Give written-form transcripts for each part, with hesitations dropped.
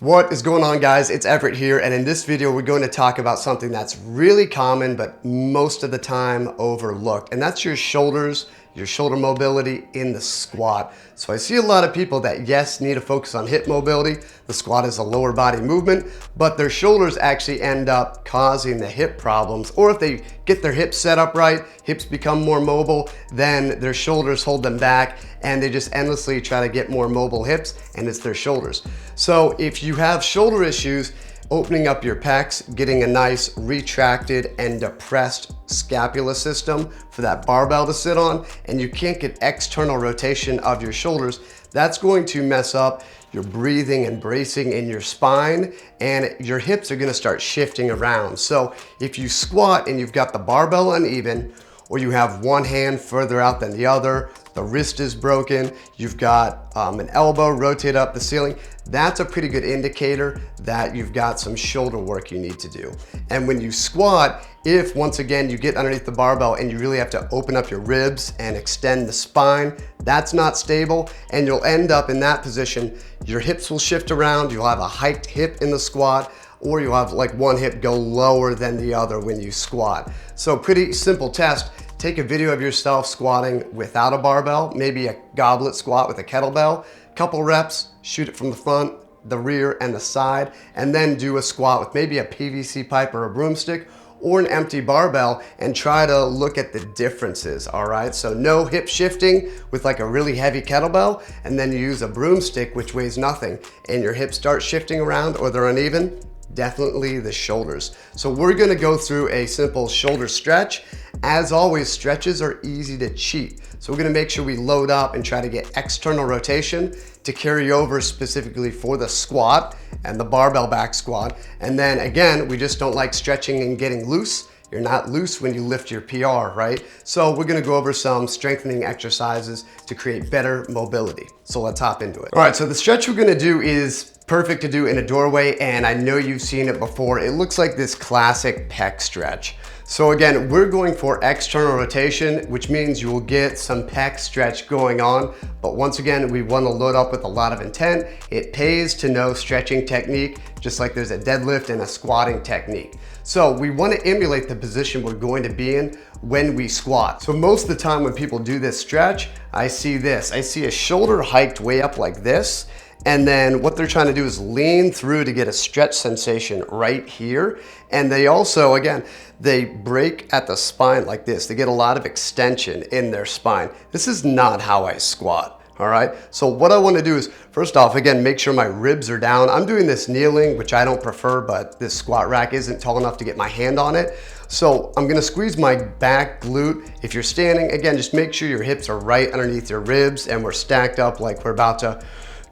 What is going on, guys? It's Everett here, and in this video we're going to talk about something that's really common but most of the time overlooked, and that's your shoulders, your shoulder mobility in the squat. So I see a lot of people that, yes, need to focus on hip mobility. The squat is a lower body movement, but their shoulders actually end up causing the hip problems. Or if they get their hips set up right, hips become more mobile, then their shoulders hold them back and they just endlessly try to get more mobile hips, and it's their shoulders. So if you have shoulder issues, opening up your pecs, getting a nice retracted and depressed scapula system for that barbell to sit on, and you can't get external rotation of your shoulders, that's going to mess up your breathing and bracing in your spine, and your hips are gonna start shifting around. So if you squat and you've got the barbell uneven, or you have one hand further out than the other, the wrist is broken, you've got an elbow rotate up the ceiling, that's a pretty good indicator that you've got some shoulder work you need to do. And when you squat, if once again you get underneath the barbell and you really have to open up your ribs and extend the spine, that's not stable, and you'll end up in that position. Your hips will shift around, you'll have a hiked hip in the squat, or you'll have like one hip go lower than the other when you squat. So pretty simple test. Take a video of yourself squatting without a barbell, maybe a goblet squat with a kettlebell, couple reps, shoot it from the front, the rear, and the side, and then do a squat with maybe a PVC pipe or a broomstick or an empty barbell, and try to look at the differences, all right? So no hip shifting with like a really heavy kettlebell, and then you use a broomstick which weighs nothing, and your hips start shifting around or they're uneven. Definitely the shoulders. So we're gonna go through a simple shoulder stretch. As always, stretches are easy to cheat. So we're gonna make sure we load up and try to get external rotation to carry over specifically for the squat and the barbell back squat. And then again, we just don't like stretching and getting loose. You're not loose when you lift your PR, right? So we're gonna go over some strengthening exercises to create better mobility. So let's hop into it. All right, so the stretch we're gonna do is perfect to do in a doorway, and I know you've seen it before. It looks like this classic pec stretch. So again, we're going for external rotation, which means you will get some pec stretch going on. But once again, we want to load up with a lot of intent. It pays to know stretching technique, just like there's a deadlift and a squatting technique. So we want to emulate the position we're going to be in when we squat. So most of the time when people do this stretch, I see this. I see a shoulder hiked way up like this. And then what they're trying to do is lean through to get a stretch sensation right here. And they also, again, they break at the spine like this. They get a lot of extension in their spine. This is not how I squat. All right, so what I want to do is, first off, again, make sure my ribs are down. I'm doing this kneeling, which I don't prefer, but this squat rack isn't tall enough to get my hand on it. So I'm gonna squeeze my back glute. If you're standing, again, just make sure your hips are right underneath your ribs and we're stacked up like we're about to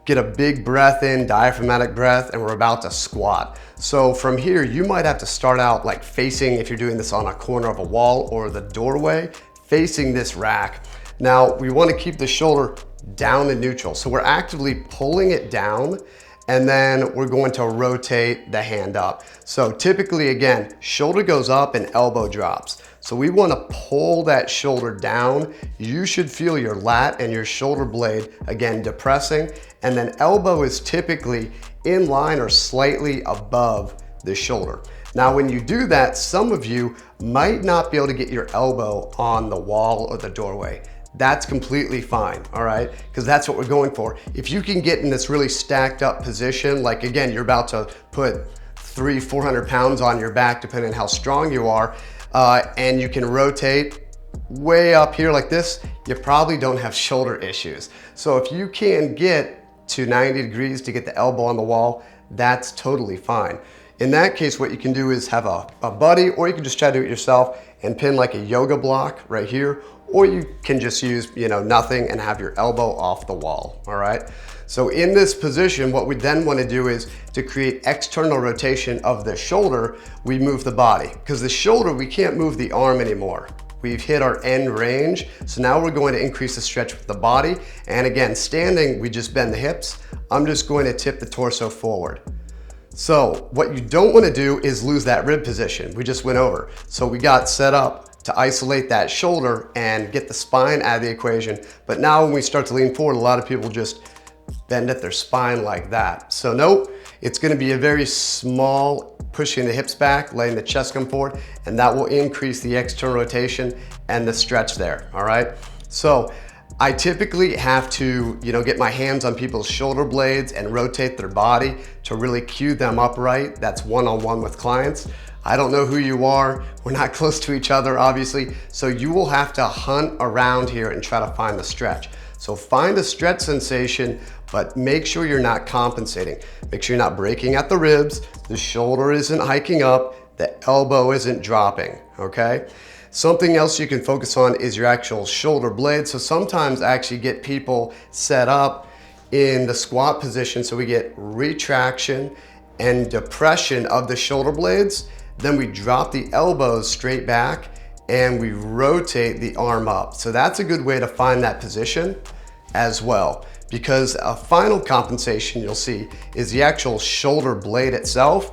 get a big breath in, diaphragmatic breath, and we're about to squat. So from here, you might have to start out like facing, if you're doing this on a corner of a wall or the doorway, facing this rack. Now, we wanna keep the shoulder down and neutral. So we're actively pulling it down, and then we're going to rotate the hand up. So typically, again, shoulder goes up and elbow drops. So we want to pull that shoulder down. You should feel your lat and your shoulder blade, again, depressing, and then elbow is typically in line or slightly above the shoulder. Now, when you do that, some of you might not be able to get your elbow on the wall or the doorway. That's completely fine, all right? Because that's what we're going for. If you can get in this really stacked up position, like again, you're about to put 300-400 pounds on your back, depending on how strong you are, and you can rotate way up here like this, you probably don't have shoulder issues. So if you can get to 90 degrees to get the elbow on the wall, that's totally fine. In that case, what you can do is have a buddy, or you can just try to do it yourself and pin like a yoga block right here, or you can just use, nothing and have your elbow off the wall, all right? So in this position, what we then want to do is to create external rotation of the shoulder, we move the body. Because the shoulder, we can't move the arm anymore. We've hit our end range, so now we're going to increase the stretch with the body. And again, standing, we just bend the hips. I'm just going to tip the torso forward. So what you don't want to do is lose that rib position. We just went over. So we got set up to isolate that shoulder and get the spine out of the equation. But now when we start to lean forward, a lot of people just bend at their spine like that. So nope, it's gonna be a very small pushing the hips back, letting the chest come forward, and that will increase the external rotation and the stretch there, all right? So I typically have to, get my hands on people's shoulder blades and rotate their body to really cue them upright. That's one-on-one with clients. I don't know who you are. We're not close to each other, obviously. So you will have to hunt around here and try to find the stretch. So find a stretch sensation, but make sure you're not compensating. Make sure you're not breaking at the ribs. The shoulder isn't hiking up. The elbow isn't dropping, okay? Something else you can focus on is your actual shoulder blade. So sometimes I actually get people set up in the squat position so we get retraction and depression of the shoulder blades. Then we drop the elbows straight back and we rotate the arm up. So that's a good way to find that position as well, because a final compensation you'll see is the actual shoulder blade itself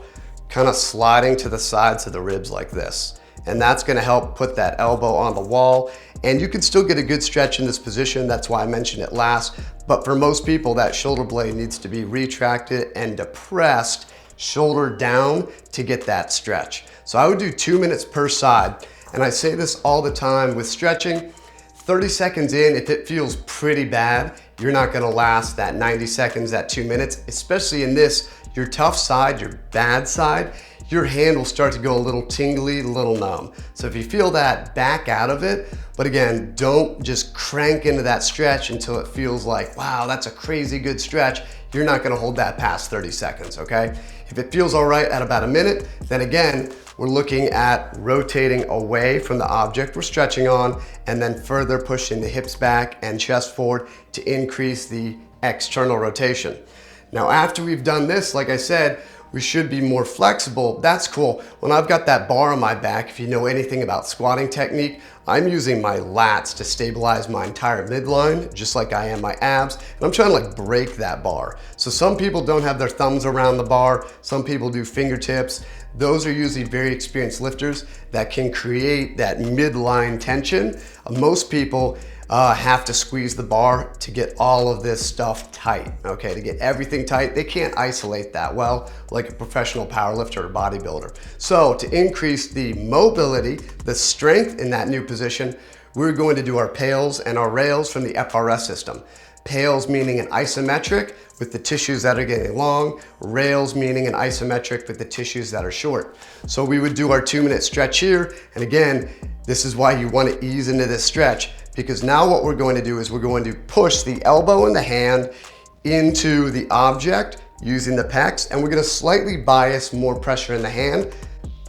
kind of sliding to the sides of the ribs like this. And that's gonna help put that elbow on the wall. And you can still get a good stretch in this position. That's why I mentioned it last. But for most people, that shoulder blade needs to be retracted and depressed shoulder down to get that stretch. So I would do 2 minutes per side. And I say this all the time with stretching, 30 seconds in, if it feels pretty bad, you're not gonna last that 90 seconds, that 2 minutes, especially in this, your tough side, your bad side, your hand will start to go a little tingly, a little numb. So if you feel that, back out of it. But again, don't just crank into that stretch until it feels like, wow, that's a crazy good stretch. You're not gonna hold that past 30 seconds, okay? If it feels all right at about a minute, then again, we're looking at rotating away from the object we're stretching on and then further pushing the hips back and chest forward to increase the external rotation. Now, after we've done this, like I said, we should be more flexible. That's cool. When I've got that bar on my back, if you know anything about squatting technique, I'm using my lats to stabilize my entire midline, just like I am my abs, and I'm trying to like break that bar. So some people don't have their thumbs around the bar, some people do fingertips. Those are usually very experienced lifters that can create that midline tension. Most people have to squeeze the bar to get all of this stuff tight, okay? To get everything tight, they can't isolate that well like a professional powerlifter or bodybuilder. So to increase the mobility, the strength in that new position, we're going to do our pails and our rails from the FRS system. Pails meaning an isometric with the tissues that are getting long, rails meaning an isometric with the tissues that are short. So we would do our 2 minute stretch here. And again, this is why you want to ease into this stretch, because now what we're going to do is we're going to push the elbow and the hand into the object using the pecs, and we're going to slightly bias more pressure in the hand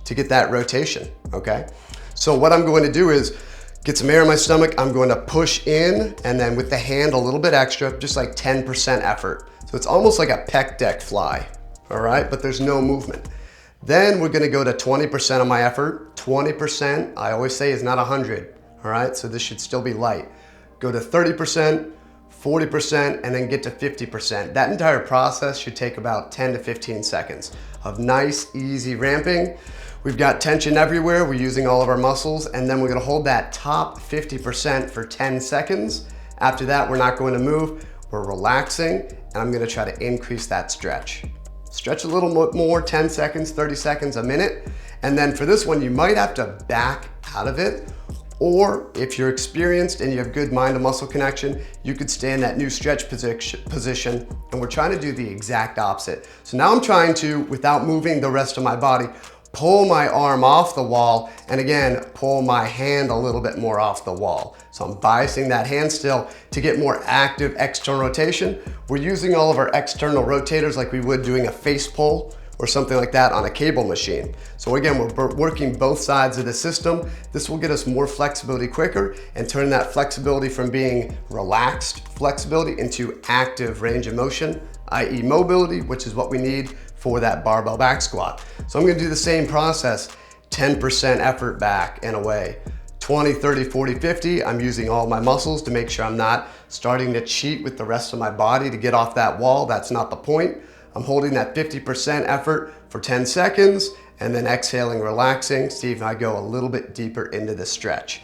to get that rotation, okay? So what I'm going to do is get some air in my stomach, I'm going to push in, and then with the hand a little bit extra, just like 10% effort. So it's almost like a pec deck fly, all right? But there's no movement. Then we're gonna go to 20% of my effort. 20%, I always say, is not 100, all right? So this should still be light. Go to 30%, 40%, and then get to 50%. That entire process should take about 10 to 15 seconds of nice, easy ramping. We've got tension everywhere. We're using all of our muscles, and then we're gonna hold that top 50% for 10 seconds. After that, we're not going to move. We're relaxing, and I'm gonna try to increase that stretch. Stretch a little more, 10 seconds, 30 seconds, a minute. And then for this one, you might have to back out of it, or if you're experienced and you have good mind to muscle connection, you could stay in that new stretch position, and we're trying to do the exact opposite. So now I'm trying to, without moving the rest of my body, pull my arm off the wall, and again, pull my hand a little bit more off the wall. So I'm biasing that hand still to get more active external rotation. We're using all of our external rotators like we would doing a face pull or something like that on a cable machine. So again, we're working both sides of the system. This will get us more flexibility quicker and turn that flexibility from being relaxed flexibility into active range of motion, i.e. mobility, which is what we need for that barbell back squat. So I'm gonna do the same process, 10% effort back and away. 20, 30, 40, 50, I'm using all my muscles to make sure I'm not starting to cheat with the rest of my body to get off that wall. That's not the point. I'm holding that 50% effort for 10 seconds and then exhaling, relaxing. See if I go a little bit deeper into the stretch.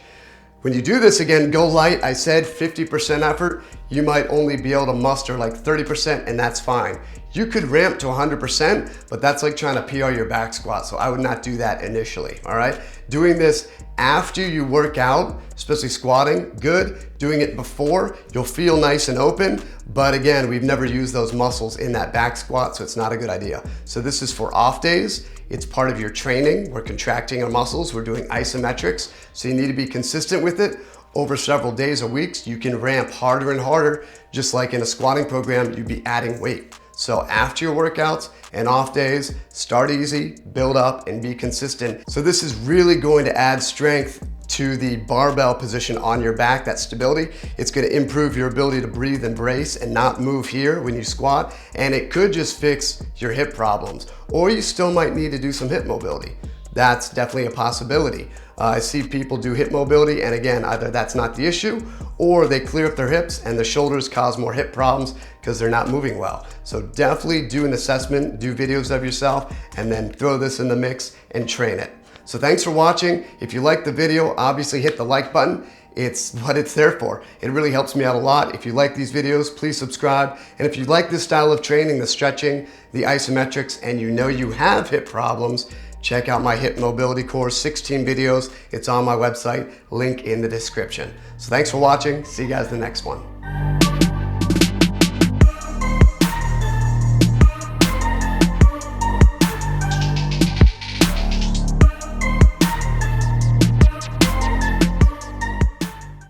When you do this again, go light. I said 50% effort. You might only be able to muster like 30%, and that's fine. You could ramp to 100%, but that's like trying to PR your back squat, so I would not do that initially, all right? Doing this after you work out, especially squatting, good. Doing it before, you'll feel nice and open, but again, we've never used those muscles in that back squat, so it's not a good idea. So this is for off days. It's part of your training. We're contracting our muscles. We're doing isometrics, so you need to be consistent with it. Over several days or weeks, you can ramp harder and harder. Just like in a squatting program, you'd be adding weight. So after your workouts and off days, start easy, build up, and be consistent. So this is really going to add strength to the barbell position on your back, that stability. It's gonna improve your ability to breathe and brace and not move here when you squat. And it could just fix your hip problems, or you still might need to do some hip mobility. That's definitely a possibility. I see people do hip mobility, and again, either that's not the issue, or they clear up their hips and the shoulders cause more hip problems because they're not moving well. So definitely do an assessment, do videos of yourself, and then throw this in the mix and train it. So thanks for watching. If you liked the video, obviously hit the like button. It's what it's there for. It really helps me out a lot. If you like these videos, please subscribe. And if you like this style of training, the stretching, the isometrics, and you know you have hip problems, check out my hip mobility course, 16 videos. It's on my website, link in the description. So thanks for watching. See you guys in the next one.